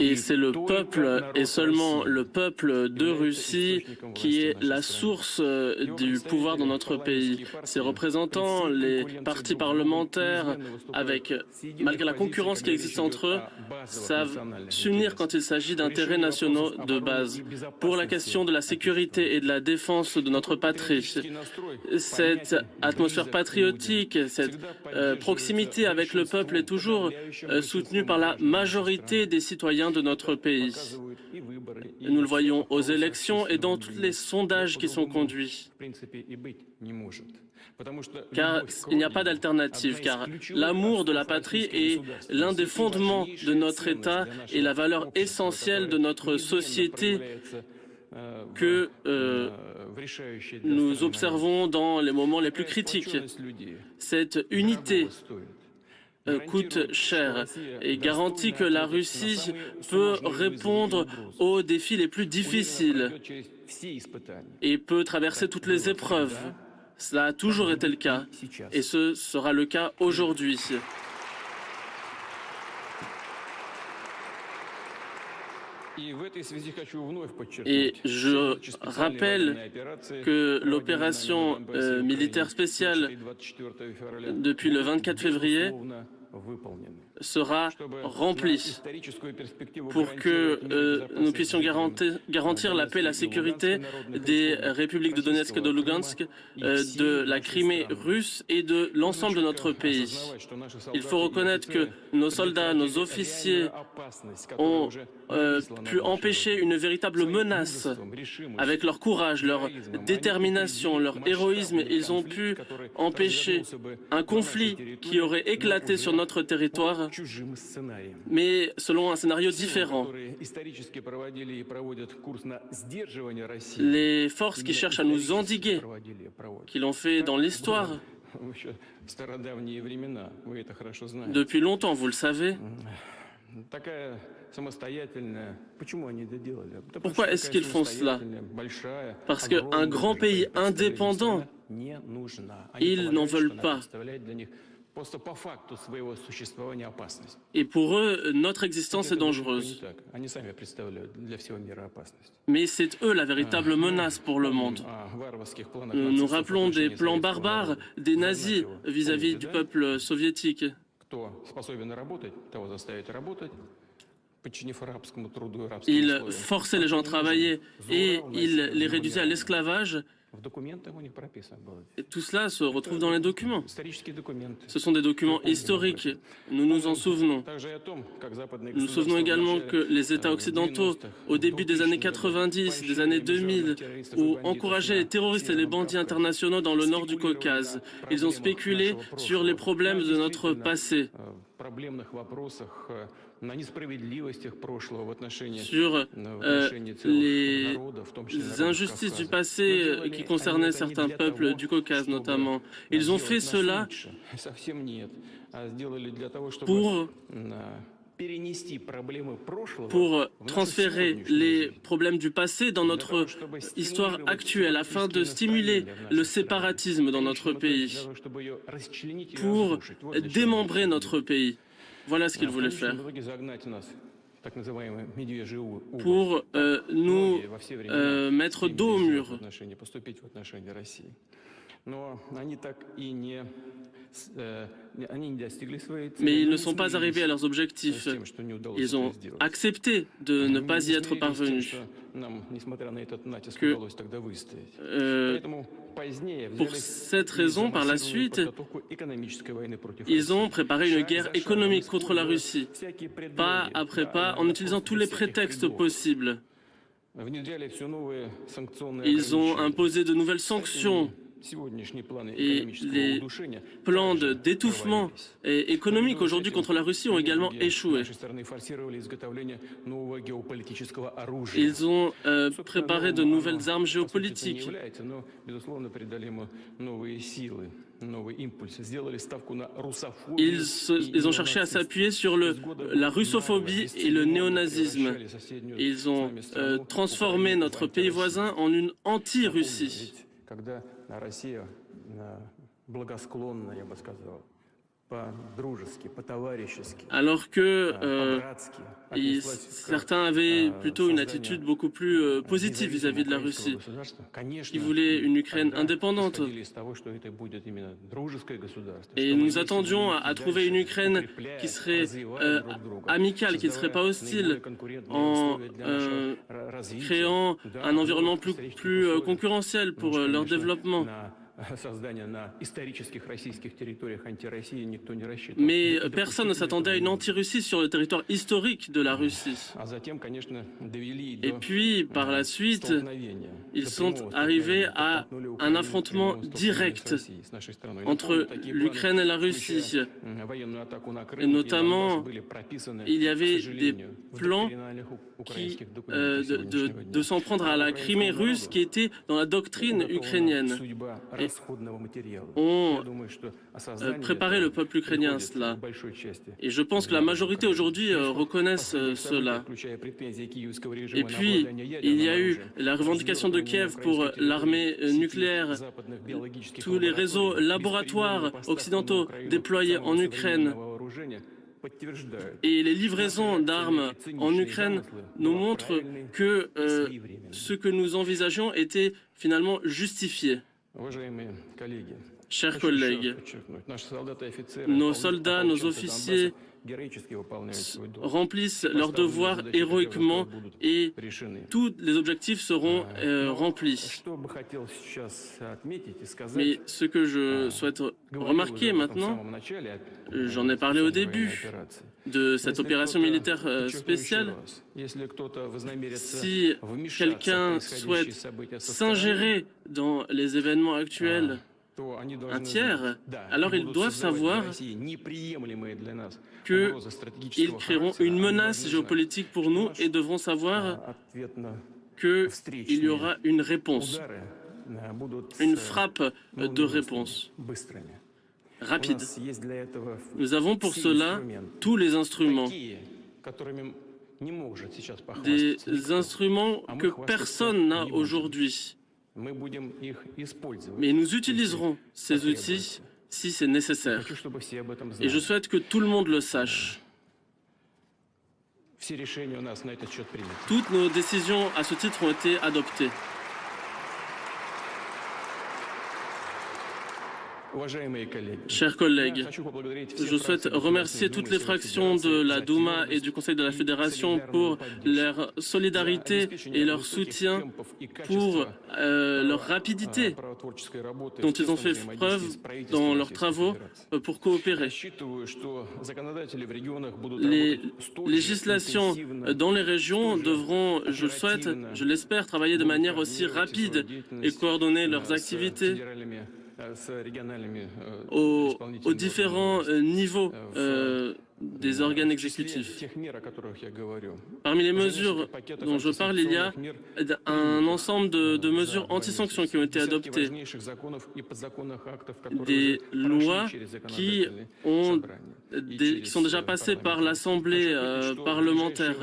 Et c'est le peuple, et seulement le peuple de Russie, qui est la source du pouvoir dans notre pays. Ses représentants, les partis parlementaires, malgré la concurrence qui existe entre eux, savent s'unir quand il s'agit d'intérêts nationaux de base. Pour la question de la sécurité et de la défense de notre patrie, cette atmosphère patriotique, cette proximité avec le peuple est toujours soutenue par la majorité des citoyens de notre pays. Nous le voyons aux élections et dans tous les sondages qui sont conduits. Car il n'y a pas d'alternative, car l'amour de la patrie est l'un des fondements de notre État et la valeur essentielle de notre société que nous observons dans les moments les plus critiques. Cette unité coûte cher et garantit que la Russie peut répondre aux défis les plus difficiles et peut traverser toutes les épreuves. Cela a toujours été le cas et ce sera le cas aujourd'hui. Et je rappelle que l'opération militaire spéciale depuis le 24 février sera remplie pour que nous puissions garantir la paix et la sécurité des républiques de Donetsk et de Lugansk, de la Crimée russe et de l'ensemble de notre pays. Il faut reconnaître que nos soldats, nos officiers ont pu empêcher une véritable menace. Avec leur courage, leur détermination, leur héroïsme, ils ont pu empêcher un conflit qui aurait éclaté sur notre territoire, mais selon un scénario différent. Les forces qui cherchent à nous endiguer, qui l'ont fait dans l'histoire, depuis longtemps, vous le savez. Pourquoi est-ce qu'ils font cela? Parce qu'un grand pays indépendant, ils n'en veulent pas. Et pour eux, notre existence est dangereuse. Mais c'est eux la véritable menace pour le monde. Nous nous rappelons des plans barbares des nazis vis-à-vis du peuple soviétique. Ils forçaient les gens à travailler et ils les réduisaient à l'esclavage. Et tout cela se retrouve dans les documents. Ce sont des documents historiques. Nous nous en souvenons. Nous nous souvenons également que les États occidentaux, au début des années 90, des années 2000, ont encouragé les terroristes et les bandits internationaux dans le nord du Caucase. Ils ont spéculé sur les problèmes de notre passé, sur les injustices du passé qui concernaient certains peuples du Caucase notamment. Ils ont fait cela pour transférer les problèmes du passé dans notre histoire actuelle, afin de stimuler le séparatisme dans notre pays, pour démembrer notre pays. Voilà ce qu'ils voulaient faire. Pour nous mettre dos au mur. Mais ils ne sont pas arrivés à leurs objectifs. Ils ont accepté de ne pas y être parvenus. Pour cette raison, par la suite, ils ont préparé une guerre économique contre la Russie, pas après pas, en utilisant tous les prétextes possibles. Ils ont imposé de nouvelles sanctions et les plans d'étouffement économique aujourd'hui contre la Russie ont également échoué. Ils ont préparé de nouvelles armes géopolitiques. Ils ont cherché à s'appuyer sur la russophobie et le néonazisme. Ils ont transformé notre pays voisin en une anti-Russie. Alors que certains avaient plutôt une attitude beaucoup plus positive vis-à-vis de la Russie. Ils voulaient une Ukraine indépendante. Et nous attendions à trouver une Ukraine qui serait amicale, qui ne serait pas hostile, en créant un environnement plus concurrentiel pour leur développement. Mais personne ne s'attendait à une anti-Russie sur le territoire historique de la Russie. Et puis, par la suite, ils sont arrivés à un affrontement direct entre l'Ukraine et la Russie. Et notamment, il y avait des plans de s'en prendre à la Crimée russe qui était dans la doctrine ukrainienne. Et ont préparé le peuple ukrainien à cela. Et je pense que la majorité aujourd'hui reconnaissent cela. Et puis, il y a eu la revendication de Kiev pour l'armée nucléaire, tous les réseaux laboratoires occidentaux déployés en Ukraine. Et les livraisons d'armes en Ukraine nous montrent que ce que nous envisagions était finalement justifié. Chers collègues, nos soldats, nos officiers remplissent leurs devoirs héroïquement et tous les objectifs seront remplis. Mais ce que je souhaite remarquer maintenant, j'en ai parlé au début de cette opération militaire spéciale, si quelqu'un souhaite s'ingérer dans les événements actuels, un tiers, alors ils doivent savoir qu'ils créeront une menace géopolitique pour nous et devront savoir qu'il y aura une réponse, une frappe de réponse rapide. Nous avons pour cela tous les instruments, des instruments que personne n'a aujourd'hui. Mais nous utiliserons ces outils si c'est nécessaire. Et je souhaite que tout le monde le sache. Toutes nos décisions à ce titre ont été adoptées. Chers collègues, je souhaite remercier toutes les fractions de la Douma et du Conseil de la Fédération pour leur solidarité et leur soutien, pour leur rapidité dont ils ont fait preuve dans leurs travaux pour coopérer. Les législations dans les régions devront, je le souhaite, je l'espère, travailler de manière aussi rapide et coordonner leurs activités aux différents niveaux des organes exécutifs. Parmi les mesures dont je parle, il y a un ensemble de mesures anti-sanctions qui ont été adoptées, des lois qui sont déjà passées par l'Assemblée parlementaire,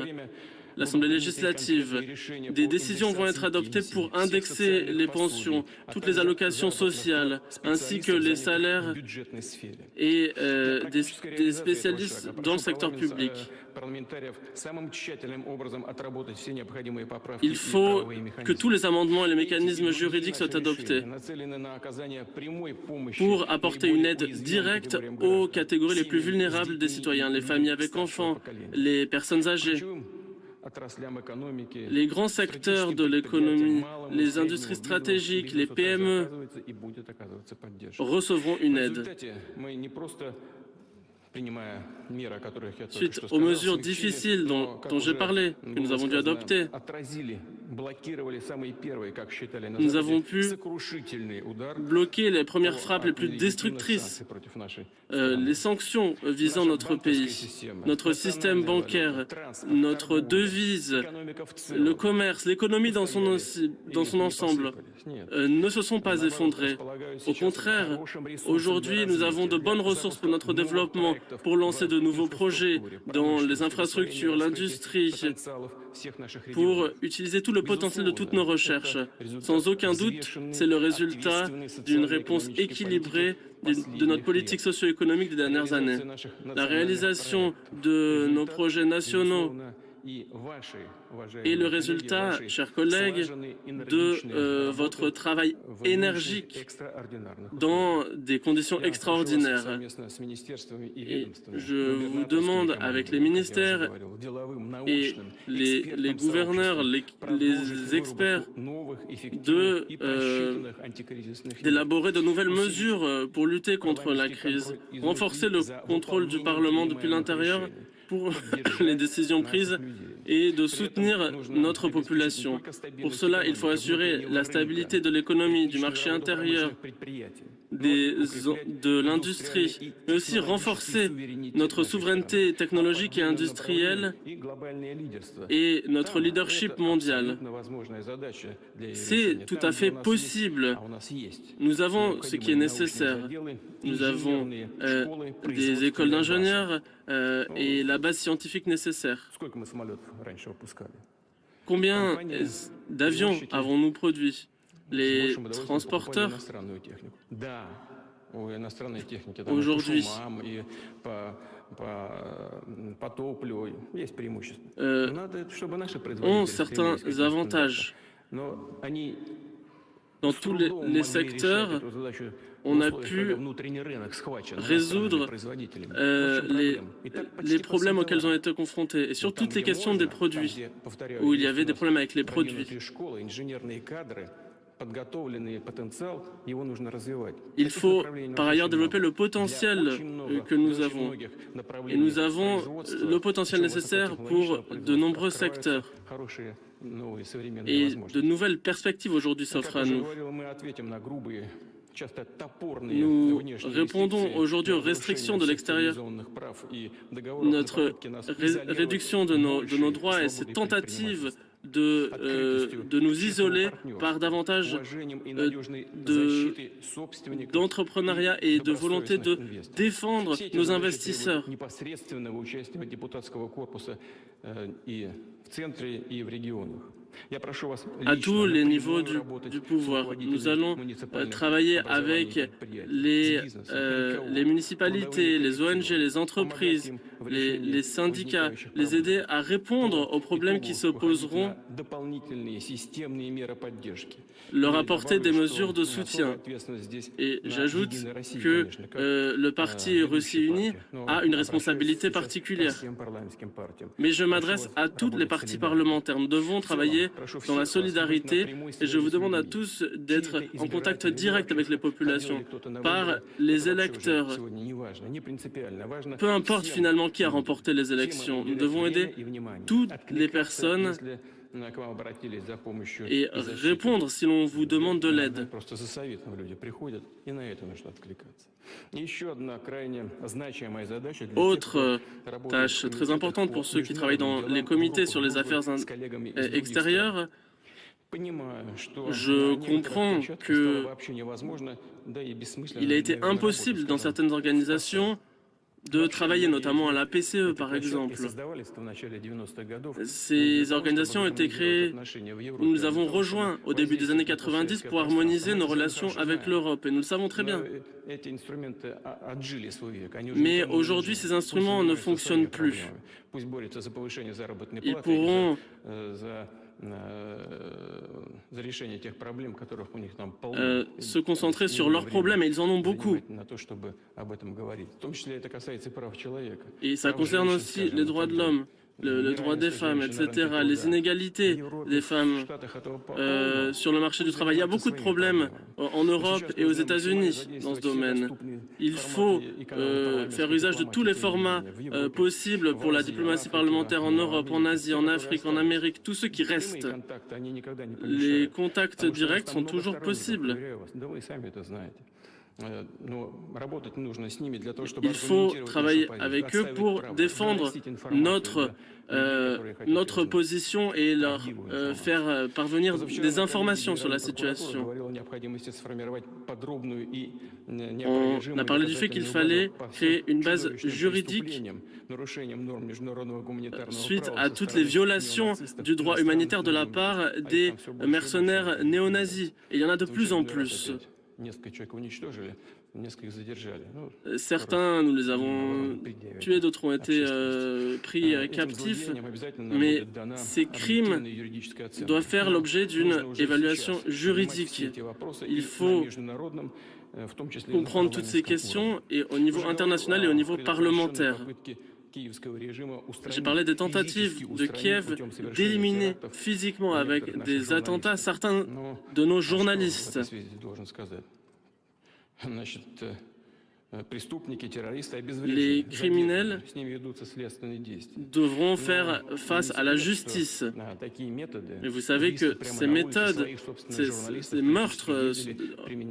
l'Assemblée législative. Des décisions vont être adoptées pour indexer les pensions, toutes les allocations sociales, ainsi que les salaires et des spécialistes dans le secteur public. Il faut que tous les amendements et les mécanismes juridiques soient adoptés pour apporter une aide directe aux catégories les plus vulnérables des citoyens, les familles avec enfants, les personnes âgées. Les grands secteurs de l'économie, les industries stratégiques, les PME recevront une aide. Suite aux mesures difficiles dont j'ai parlé, que nous avons dû adopter, nous avons pu bloquer les premières frappes les plus destructrices, les sanctions visant notre pays, notre système bancaire, notre devise, le commerce, l'économie dans son ensemble ne se sont pas effondrés. Au contraire, aujourd'hui, nous avons de bonnes ressources pour notre développement, pour lancer de nouveaux projets dans les infrastructures, l'industrie, pour utiliser tout le le potentiel de toutes nos recherches. Sans aucun doute, c'est le résultat d'une réponse équilibrée de notre politique socio-économique des dernières années. La réalisation de nos projets nationaux est le résultat, chers collègues, de votre travail énergique dans des conditions extraordinaires. Et je vous demande, avec les ministères et les gouverneurs, les experts, d'élaborer de nouvelles mesures pour lutter contre la crise, renforcer le contrôle du Parlement depuis l'intérieur pour les décisions prises et de soutenir notre population. Pour cela, il faut assurer la stabilité de l'économie, du marché intérieur, de l'industrie, mais aussi renforcer notre souveraineté technologique et industrielle et notre leadership mondial. C'est tout à fait possible. Nous avons ce qui est nécessaire. Nous avons des écoles d'ingénieurs et la base scientifique nécessaire. Combien d'avions avons-nous produits? Les transporteurs aujourd'hui ont certains avantages. Dans tous les secteurs, on a pu résoudre les problèmes auxquels ils ont été confrontés, et sur toutes les questions des produits, où il y avait des problèmes avec les produits. Il faut par ailleurs développer le potentiel que nous avons. Et nous avons le potentiel nécessaire pour de nombreux secteurs. Et de nouvelles perspectives aujourd'hui s'offrent à nous. Nous répondons aujourd'hui aux restrictions de l'extérieur. Notre réduction de nos droits et cette tentative de nous isoler par davantage d'entrepreneuriat et de volonté de défendre nos investisseurs. À tous les niveaux du pouvoir. Nous allons travailler avec les municipalités, les ONG, les entreprises, les syndicats, les aider à répondre aux problèmes qui se poseront, leur apporter des mesures de soutien. Et j'ajoute que le parti Russie Unie a une responsabilité particulière. Mais je m'adresse à tous les partis parlementaires. Nous devons travailler dans la solidarité et je vous demande à tous d'être en contact direct avec les populations, par les électeurs. Peu importe finalement qui a remporté les élections, nous devons aider toutes les personnes et répondre si l'on vous demande de l'aide. Autre tâche très importante pour ceux qui travaillent dans les comités sur les affaires extérieures, je comprends qu'il a été impossible dans certaines organisations de travailler, notamment à la PCE par exemple. Ces organisations ont été créées, nous avons rejoint au début des années 90 pour harmoniser nos relations avec l'Europe, et nous le savons très bien. Mais aujourd'hui, ces instruments ne fonctionnent plus. Ils pourront se concentrer sur leurs problèmes, et ils en ont beaucoup. Et ça concerne aussi les droits de l'homme, le droit des femmes, etc., les inégalités des femmes sur le marché du travail. Il y a beaucoup de problèmes en Europe et aux États-Unis dans ce domaine. Il faut faire usage de tous les formats possibles pour la diplomatie parlementaire en Europe, en Asie, en Afrique, en Amérique, tous ceux qui restent. Les contacts directs sont toujours possibles. Il faut travailler avec eux pour défendre notre position et leur faire parvenir des informations sur la situation. On a parlé du fait qu'il fallait créer une base juridique suite à toutes les violations du droit humanitaire de la part des mercenaires néo-nazis. Et il y en a de plus en plus. Certains, nous les avons tués, d'autres ont été pris captifs, mais ces crimes doivent faire l'objet d'une évaluation juridique. Il faut comprendre toutes ces questions et au niveau international et au niveau parlementaire. J'ai parlé des tentatives de Kiev d'éliminer physiquement avec des attentats certains de nos journalistes. Les criminels devront faire face à la justice. Et vous savez que ces méthodes, ces meurtres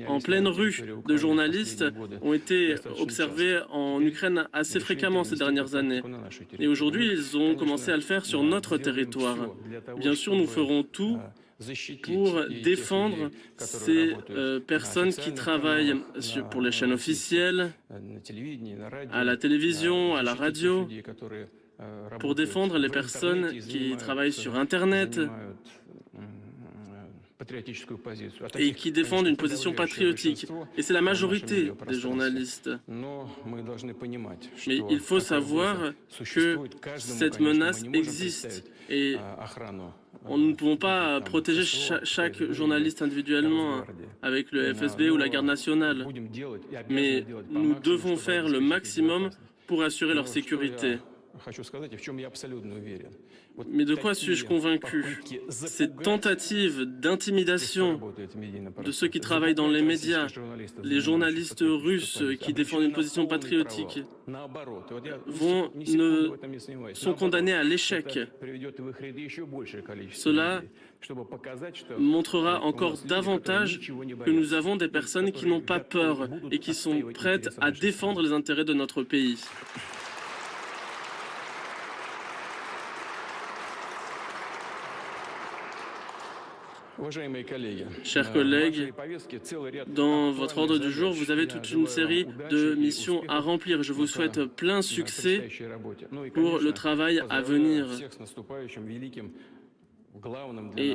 en pleine rue de journalistes ont été observés en Ukraine assez fréquemment ces dernières années. Et aujourd'hui, ils ont commencé à le faire sur notre territoire. Bien sûr, nous ferons tout pour défendre ces personnes qui travaillent pour les chaînes officielles, à la télévision, à la radio, pour défendre les personnes qui travaillent sur Internet et qui défendent une position patriotique. Et c'est la majorité des journalistes. Mais il faut savoir que cette menace existe et nous ne pouvons pas protéger chaque journaliste individuellement avec le FSB ou la garde nationale. Mais nous devons faire le maximum pour assurer leur sécurité. Mais de quoi suis-je convaincu? Ces tentatives d'intimidation de ceux qui travaillent dans les médias, les journalistes russes qui défendent une position patriotique, sont condamnés à l'échec. Cela montrera encore davantage que nous avons des personnes qui n'ont pas peur et qui sont prêtes à défendre les intérêts de notre pays. Chers collègues, dans votre ordre du jour, vous avez toute une série de missions à remplir. Je vous souhaite plein succès pour le travail à venir. Et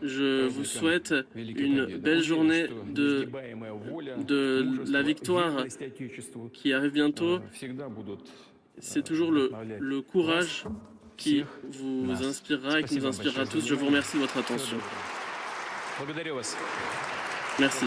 je vous souhaite une belle journée de la victoire qui arrive bientôt. C'est toujours le courage qui vous inspirera et qui nous inspirera tous. Je vous remercie de votre attention. Merci.